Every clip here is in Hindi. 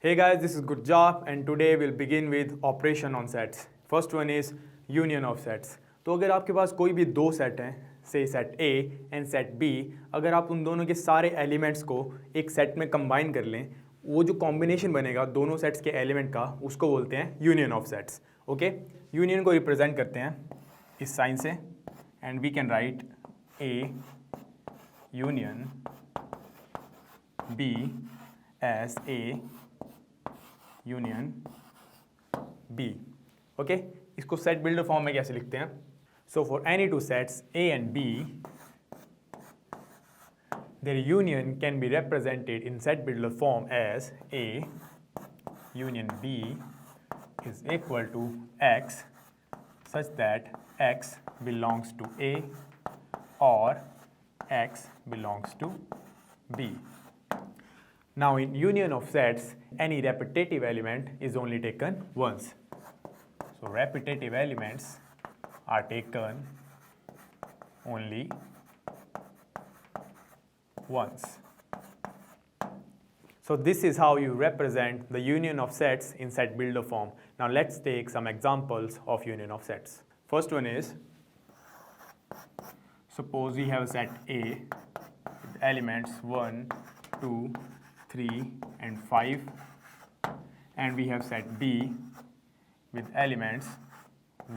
Hey guys, this is Gurjap and today we'll begin with operation on sets. First one is union of sets. तो अगर आपके पास कोई भी दो सेट हैं, से set A and set B, अगर आप उन दोनों के सारे एलिमेंट्स को एक सेट में कंबाइन कर लें, वो जो कॉम्बिनेशन बनेगा दोनों सेट्स के एलिमेंट का, उसको बोलते हैं union of sets. Okay, union को रिप्रेजेंट करते हैं इस साइन से and we can write A union B as A union B. Okay, इसको सेट बिल्डर फॉर्म में कैसे लिखते हैं? So for any two sets A and B, their union can be represented in set builder form as A union B is equal to X such that X belongs to A or X belongs to B. Now in union of sets, any repetitive element is only taken once. So repetitive elements are taken only once. So this is how you represent the union of sets in set builder form. Now let's take some examples of union of sets. First one is, suppose we have a set A with elements 1, 2, 3 and 5, and we have set B with elements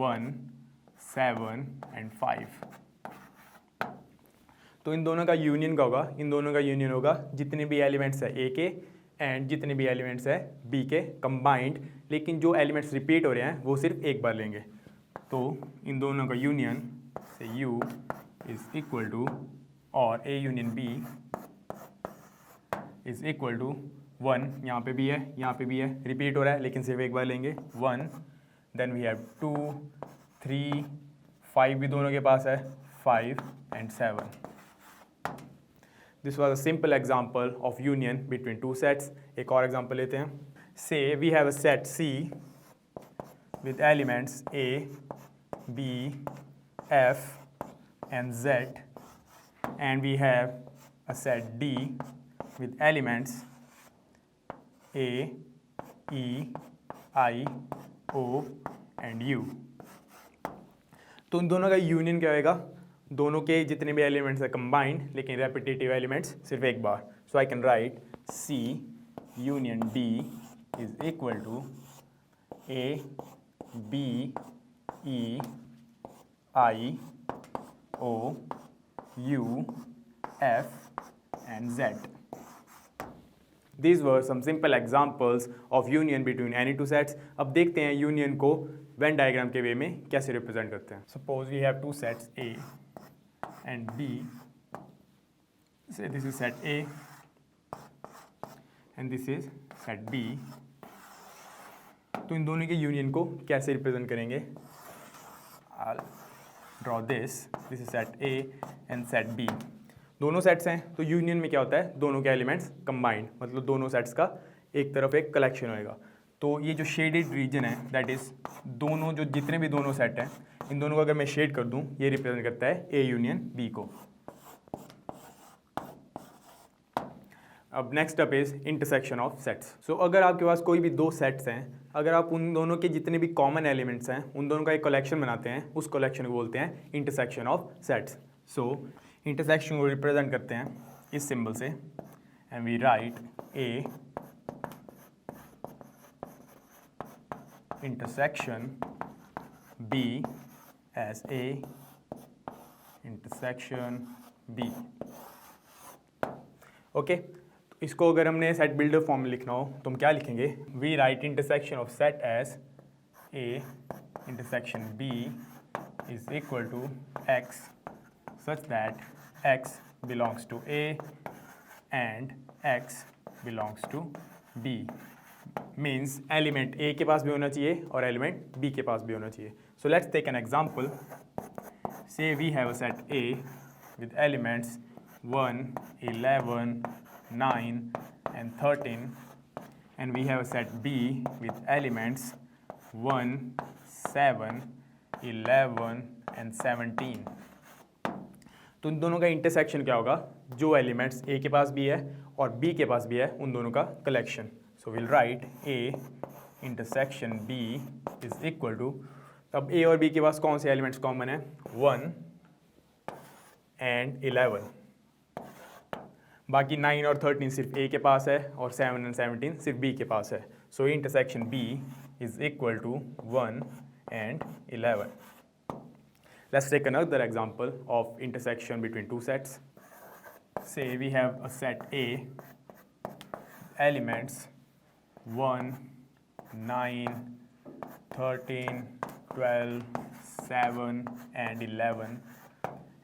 1, 7 and 5. तो इन दोनों का यूनियन क्या होगा? इन दोनों का यूनियन होगा जितने भी एलिमेंट्स है A के एंड जितने भी एलिमेंट्स है B के कंबाइंड, लेकिन जो एलिमेंट्स रिपीट हो रहे हैं वो सिर्फ एक बार लेंगे. तो इन दोनों का यूनियन से U इज इक्वल टू, और A union B is equal to 1, यहाँ पे भी है, यहाँ पे भी है, रिपीट हो रहा है लेकिन सिर्फ एक बार लेंगे 1. देन वी हैव 2, 3, 5 भी दोनों के पास है, 5 and 7. This was a simple example of union between two sets. एक और एग्जाम्पल लेते हैं. Say we have a set C with elements A, B, F and Z, and we have a set D with elements A, E, I, O and U. तो इन दोनों का यूनियन क्या होगा? दोनों के जितने भी एलिमेंट्स है कंबाइंड, लेकिन रेपिटेटिव एलिमेंट्स सिर्फ एक बार. So I can write C union D is equal to A, B, E, I, O, U, F and Z. These were some simple examples of union between any two sets. अब देखते हैं यूनियन को वेन डायग्राम के वे में कैसे रिप्रेजेंट करते हैं. Suppose we have two sets A and B. Say this is set A and this is set B. तो इन दोनों के यूनियन को कैसे रिप्रेजेंट करेंगे? I'll draw this. This is set A and set B. दोनों सेट्स हैं तो यूनियन में क्या होता है? दोनों के एलिमेंट्स कंबाइंड, मतलब दोनों सेट्स का एक तरफ एक कलेक्शन होएगा. तो ये जो शेडेड रीजन है दैट इज़ दोनों, जो जितने भी दोनों सेट हैं इन दोनों को अगर मैं शेड कर दूं, ये रिप्रेजेंट करता है A यूनियन B को. अब next up is intersection of sets. So अगर आपके पास कोई भी दो सेट्स हैं, अगर आप उन दोनों के जितने भी कॉमन एलिमेंट्स हैं उन दोनों का एक कलेक्शन बनाते हैं, उस कलेक्शन को बोलते हैं intersection of sets. So intersection को रिप्रेजेंट करते हैं इस सिंबल से and we write A intersection B as A intersection B. Okay, तो इसको अगर हमने सेट बिल्डर फॉर्म में लिखना हो तो हम क्या लिखेंगे? We write intersection of set as A intersection B is equal to X such that X belongs to A and X belongs to B. Means element A के पास भी होना चाहिए और एलिमेंट B के पास भी होना चाहिए. So let's take an example. So we have a set A with elements 1, 11, 9 and 13, and we have a set B with elements 1, 7, 11 and 17. तो इन दोनों का इंटरसेक्शन क्या होगा? जो एलिमेंट्स A के पास भी है और B के पास भी है उन दोनों का collection. So we'll write A intersection B is equal to, अब A और B के पास कौन से एलिमेंट्स कॉमन है? 1 and 11. बाकी 9 और 13 सिर्फ A के पास है और 7 and 17 सिर्फ B के पास है. So intersection B is equal to 1 and 11. Let's take another example of intersection between two sets. Say we have a set A, elements 1, 9, 13, 12, 7 and 11,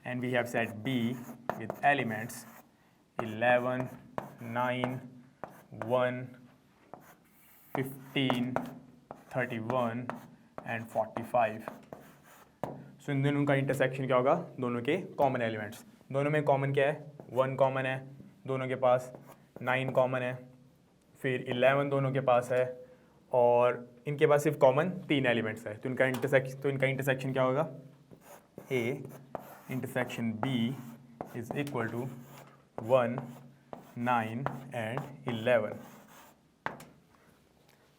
and we have set B with elements 11, 9, 1, 15, 31 and 45. So इन दोनों का इंटरसेक्शन क्या होगा? दोनों के कॉमन एलिमेंट्स. दोनों में कॉमन क्या है? 1 कॉमन है दोनों के पास, 9 कॉमन है, फिर 11 दोनों के पास है और इनके पास सिर्फ कॉमन 3 एलिमेंट्स है. तो इनका इंटरसेक्शन क्या होगा? A intersection B is equal to 1, 9 and 11.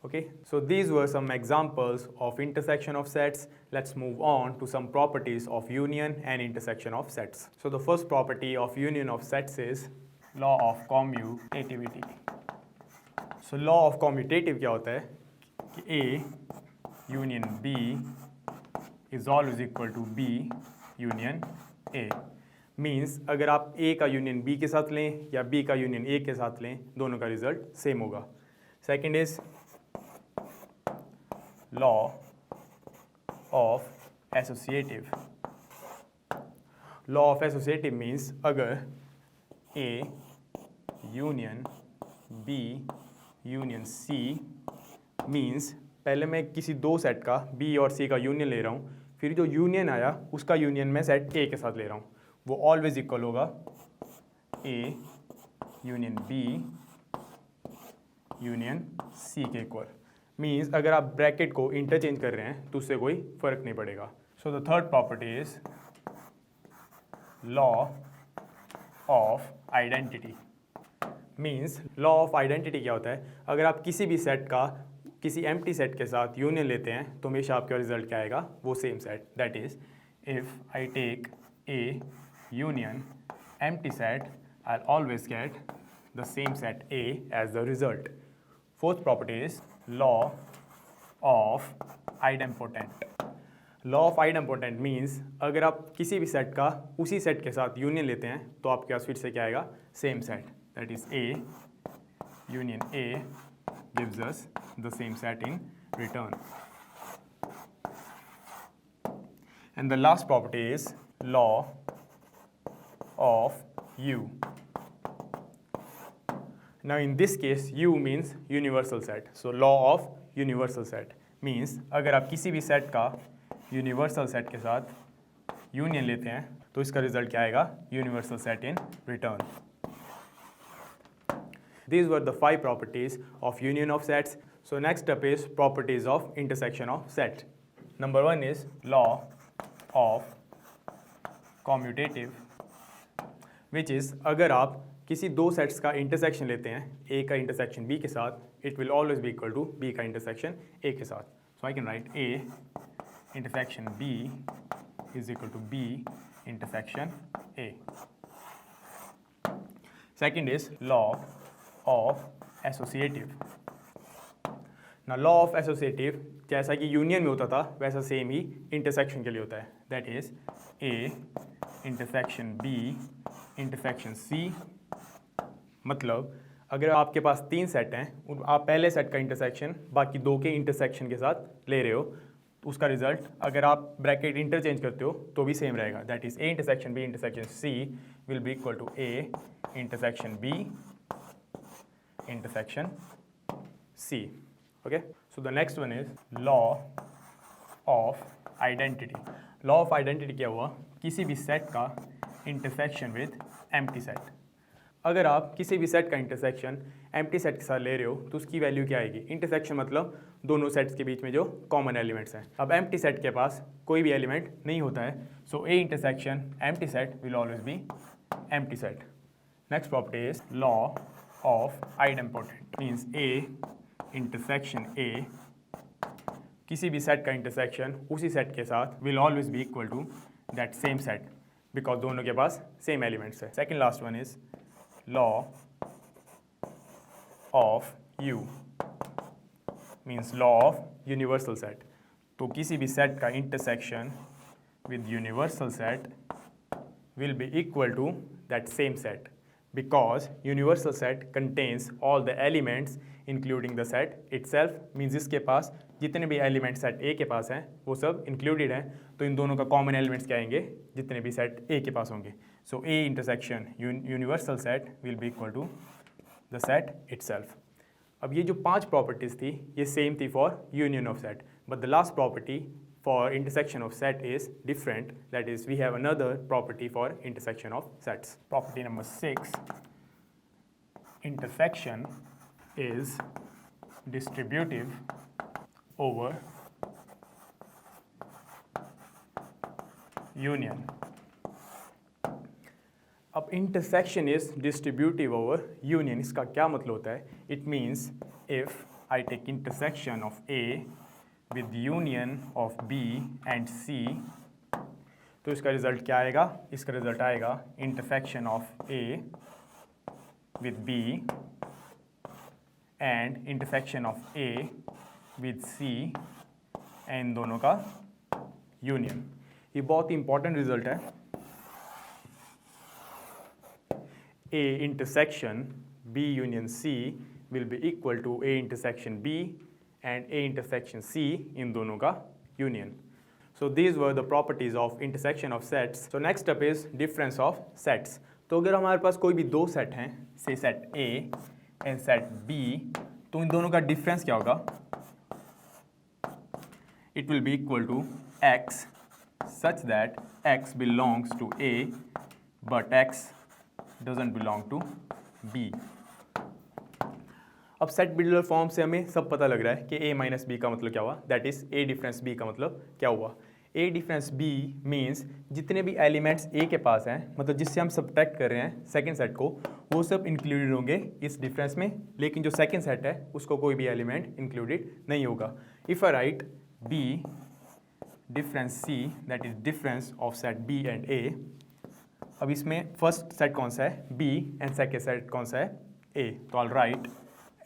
Okay, so these were some examples of intersection of sets. Let's move on to some properties of union and intersection of sets. So the first property of union of sets is law of commutativity. So law of commutative क्या होता है कि A union B is always equal to B union A. Means अगर आप A का union B के साथ लें या B का union A के साथ लें, दोनों का रिजल्ट सेम होगा. Second is law of associative. Law of associative means अगर A union B union C means पहले मैं किसी दो सेट का B और C का यूनियन ले रहा हूँ, फिर जो यूनियन आया उसका यूनियन मैं सेट A के साथ ले रहा हूँ, वो ऑलवेज इक्वल होगा A union B union C के इक्वल. मीन्स अगर आप ब्रैकेट को इंटरचेंज कर रहे हैं तो उससे कोई फर्क नहीं पड़ेगा. So the third property is law of identity. Means law of identity क्या होता है? अगर आप किसी भी सेट का किसी एम्प्टी सेट के साथ यूनियन लेते हैं तो हमेशा आपका रिजल्ट क्या आएगा? वो same set. That is if I take A union empty set, I always get the same set A as the result. Fourth property is law of idempotent. Law of idempotent means अगर आप किसी भी सेट का उसी सेट के साथ यूनियन लेते हैं तो आपके पास फिर से क्या आएगा? Same set. That is A union A gives us the same set in return. And the last property is law of U. Now in this case U means universal set. So law of universal set means अगर आप किसी भी सेट का यूनिवर्सल सेट के साथ यूनियन लेते हैं तो इसका रिजल्ट क्या आएगा? Universal set in return. These were the 5 properties of union of sets. So next up is properties of intersection of set. Number 1 is law of commutative, which is अगर आप किसी दो सेट्स का इंटरसेक्शन लेते हैं, A का इंटरसेक्शन B के साथ, it will always be equal to B का इंटरसेक्शन A के साथ. So I can write A intersection B is equal to B intersection A. Second is law of associative. ना लॉ ऑफ एसोसिएटिव जैसा कि यूनियन में होता था वैसा सेम ही इंटरसेक्शन के लिए होता है. That is A intersection B intersection C. मतलब अगर आपके पास 3 सेट हैं, आप पहले सेट का इंटरसेक्शन बाकी 2 के इंटरसेक्शन के साथ ले रहे हो, तो उसका रिजल्ट अगर आप ब्रैकेट इंटरचेंज करते हो तो भी सेम रहेगा. That is A intersection B intersection C will be equal to A intersection B intersection C. Okay, so the next one is law of identity. Law of identity क्या हुआ? किसी भी सेट का इंटरसेक्शन विद एम्प्टी सेट. अगर आप किसी भी सेट का इंटरसेक्शन एम्प्टी सेट के साथ ले रहे हो तो उसकी वैल्यू क्या आएगी? इंटरसेक्शन मतलब दोनों सेट्स के बीच में जो कॉमन एलिमेंट्स हैं. अब एम्प्टी सेट के पास कोई भी एलिमेंट नहीं होता है, so A intersection empty set will always be empty set. Next property is law of idempotent. Means A intersection A, किसी भी सेट का इंटरसेक्शन उसी सेट के साथ will always be equal to that same set, because दोनों के पास सेम एलिमेंट्स है. Second last one is law of U, means law of universal set. तो किसी भी सेट का intersection with universal set will be equal to that same set, because universal set contains all the elements including the set itself. means इसके पास जितने भी एलिमेंट सेट A के पास हैं वो सब इंक्लूडेड हैं, तो इन दोनों का कॉमन एलिमेंट्स क्या आएंगे जितने भी सेट A के पास होंगे. So A intersection universal set will be equal to the set itself. अब ये जो 5 प्रॉपर्टीज थी ये सेम थी for union of set, but the last property for intersection of set is different. That is, we have another property for intersection of sets. Property number 6, intersection is distributive over union. अब intersection is distributive over union, इसका क्या मतलब होता है? It means if I take intersection of A with union of B and C, तो इसका रिजल्ट क्या आएगा? इसका रिजल्ट आएगा intersection of A with B and intersection of A with C and दोनों का यूनियन. ये बहुत ही इंपॉर्टेंट रिजल्ट है. A intersection B union C will be equal to A intersection B and A intersection C इन दोनों का union. So these were the properties of intersection of sets. So next up is difference of sets. तो अगर हमारे पास कोई भी दो सेट हैं, say set A and set B, तो इन दोनों का डिफरेंस क्या होगा? It will be equal to X such that X belongs to A but X doesn't belong to B. अब सेट बिल्डर फॉर्म से हमें सब पता लग रहा है कि A माइनस बी का मतलब क्या हुआ, that is A difference B का मतलब क्या हुआ. A डिफरेंस B मीन्स जितने भी एलिमेंट्स A के पास हैं, मतलब जिससे हम सब्ट्रैक्ट कर रहे हैं सेकंड सेट को, वो सब इंक्लूडेड होंगे इस डिफरेंस में, लेकिन जो सेकंड सेट है उसको कोई भी एलिमेंट इंक्लूडेड नहीं होगा. If I right B difference C, that is difference of set B and A. अब इसमें फर्स्ट सेट कौन सा है? B एंड सेकेंड सेट कौन सा है? A. तो आई right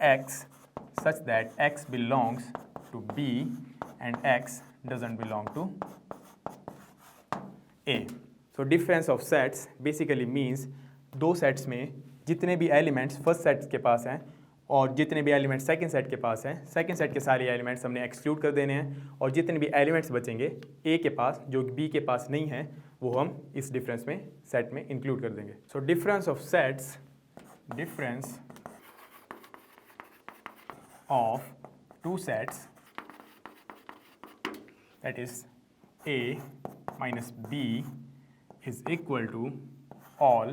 X such that X belongs to B and X doesn't belong to A. So difference of sets basically means दो सेट्स में जितने भी एलिमेंट्स फर्स्ट सेट के पास हैं और जितने भी एलिमेंट्स सेकंड सेट के पास हैं, सेकंड सेट के सारे एलिमेंट्स हमने एक्सक्लूड कर देने हैं, और जितने भी एलिमेंट्स बचेंगे A के पास जो B के पास नहीं है वो हम इस डिफरेंस में सेट में इंक्लूड कर देंगे. So difference of sets, difference of two sets, that is A minus B, is equal to all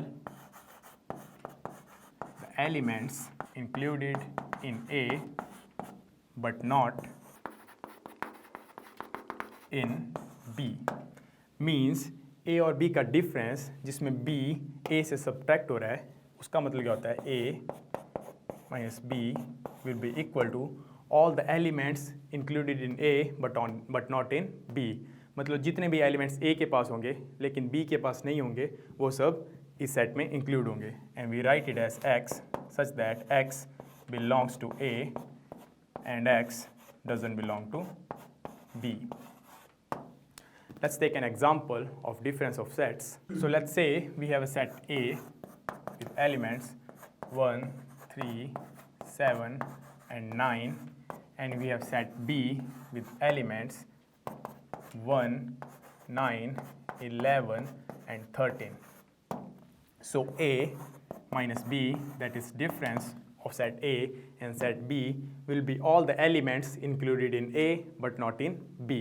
the elements included in A but not in B. means A और B का डिफरेंस जिसमें B A से सब्ट्रैक्ट हो रहा है, उसका मतलब क्या होता है? A minus B will be equal to all the elements included in A but not in B. मतलब जितने भी एलिमेंट्स A के पास होंगे लेकिन B के पास नहीं होंगे वो सब इस सेट में इंक्लूड होंगे. And we write it as X such that X belongs to A and X doesn't belong to B. Let's take an example of difference of sets. So let's say we have a set A with elements 1, 3, 7 and 9, and we have set B with elements 1, 9, 11 and 13. So A minus B, that is difference of set A and set B, will be all the elements included in A but not in B.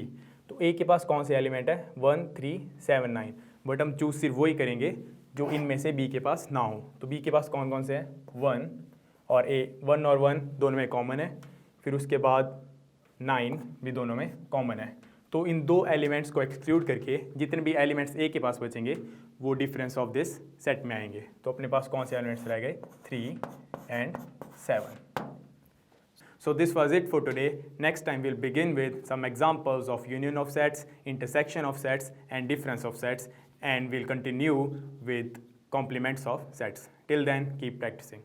तो A के पास कौन से एलिमेंट है? 1, 3, 7, 9. बट हम चूज सिर्फ वही करेंगे जो इनमें से B के पास ना हो. तो B के पास कौन कौन से हैं? 1 और A. 1 और 1 दोनों में कॉमन है. फिर उसके बाद 9 भी दोनों में कॉमन है. तो इन दो एलिमेंट्स को एक्सक्लूड करके जितने भी एलिमेंट्स A के पास बचेंगे वो डिफरेंस ऑफ दिस सेट में आएंगे. तो अपने पास कौन से एलिमेंट्स रह गए? 3 and 7. So this was it for today. Next time we'll begin with some examples of union of sets, intersection of sets, and difference of sets, and we'll continue with complements of sets. Till then, keep practicing.